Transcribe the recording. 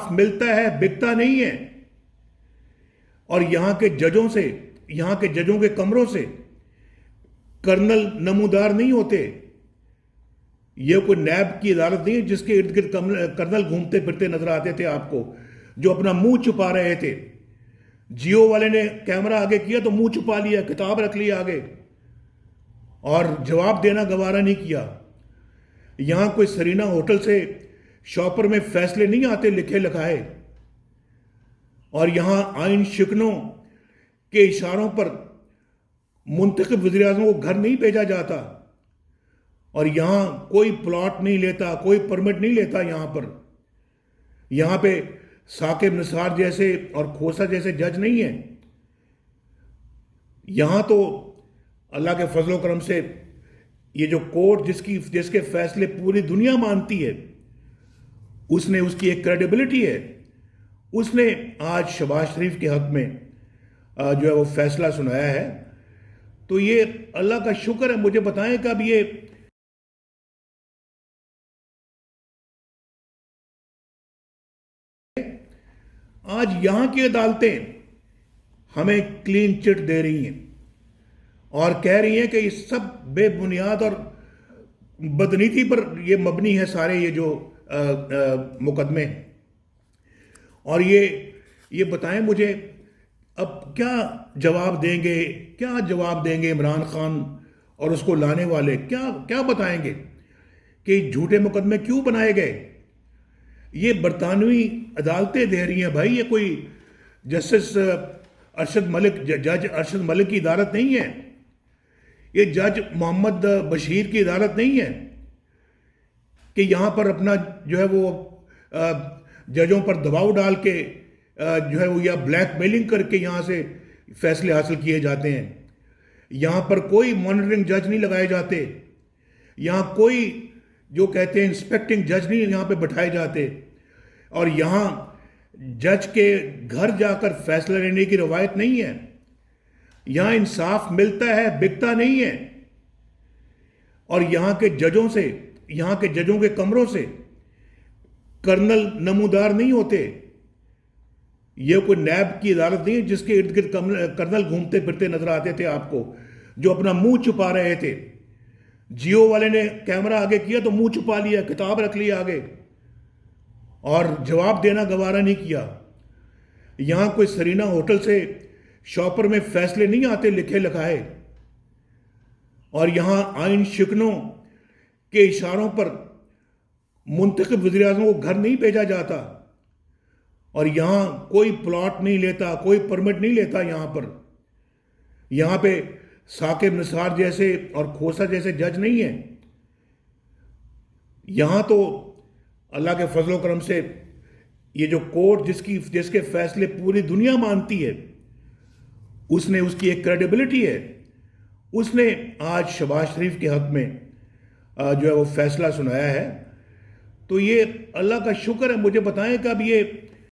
इंसाफ मिलता है, बिकता नहीं है। और यहां के जजों के कमरों से कर्नल नमूदार नहीं होते। यह कोई नैब की अदालत नहीं है जिसके इर्द गिर्द कर्नल घूमते फिरते नजर आते थे आपको, जो अपना मुंह छुपा रहे थे। जियो वाले ने कैमरा आगे किया तो मुंह छुपा लिया, किताब रख ली आगे, और जवाब देना गवारा नहीं किया। यहां कोई सरीना होटल से शॉपर में फैसले नहीं आते लिखे लिखाए, और यहां आइन शिकनों के इशारों पर मुंतखब वज़ीर आज़म को घर नहीं भेजा जाता, और यहां कोई प्लॉट नहीं लेता, कोई परमिट नहीं लेता। यहां पे साकिब निसार जैसे और खोसा जैसे जज नहीं है। यहां तो अल्लाह के फजलो करम से ये जो कोर्ट जिसके फैसले पूरी दुनिया मानती है, उसकी एक क्रेडिबिलिटी है। उसने आज शहबाज शरीफ के हक में जो है वो फैसला सुनाया है। तो ये अल्लाह का शुक्र है। मुझे बताएं कब ये आज यहां की अदालतें हमें क्लीन चिट दे रही हैं और कह रही हैं कि ये सब बेबुनियाद और बदनीति पर ये मबनी है सारे ये जो मुकदमे। और ये बताएं मुझे, अब क्या जवाब देंगे इमरान खान और उसको लाने वाले, क्या बताएंगे कि झूठे मुकदमे क्यों बनाए गए। ये बरतानवी अदालतें दे रही हैं भाई, ये कोई जस्टिस जज अरशद मलिक की अदालत नहीं है, ये जज मोहम्मद बशीर की अदालत नहीं है कि यहां पर अपना जो है वो जजों पर दबाव डाल के जो है वो या ब्लैकमेलिंग करके यहां से फैसले हासिल किए जाते हैं। यहां पर कोई मॉनिटरिंग जज नहीं लगाए जाते, यहां कोई जो कहते हैं इंस्पेक्टिंग जज नहीं यहां पे बैठाए जाते, और यहां जज के घर जाकर फैसला लेने की रवायत नहीं है। यहां इंसाफ मिलता है, बिकता नहीं है। और यहां के जजों के कमरों से कर्नल नमूदार नहीं होते। यह कोई नैब की अदालत नहीं है जिसके इर्द गिर्द कर्नल घूमते फिरते नजर आते थे आपको, जो अपना मुंह छुपा रहे थे। जियो वाले ने कैमरा आगे किया तो मुंह छुपा लिया, किताब रख ली आगे, और जवाब देना गवारा नहीं किया। यहां कोई सरीना होटल से शॉपर में फैसले नहीं आते लिखे लिखाए, और यहां आइन शिकनों के इशारों पर मुंतखब वज़ीर आज़म को घर नहीं भेजा जाता, और यहां कोई प्लॉट नहीं लेता, कोई परमिट नहीं लेता। यहां पे साकिब निसार जैसे और खोसा जैसे जज नहीं है। यहां तो अल्लाह के फजलो करम से ये जो कोर्ट जिसके फैसले पूरी दुनिया मानती है, उसकी एक क्रेडिबिलिटी है। उसने आज शहबाज शरीफ के हक में जो है वो फैसला सुनाया है। तो ये अल्लाह का शुक्र है। मुझे बताएं कब ये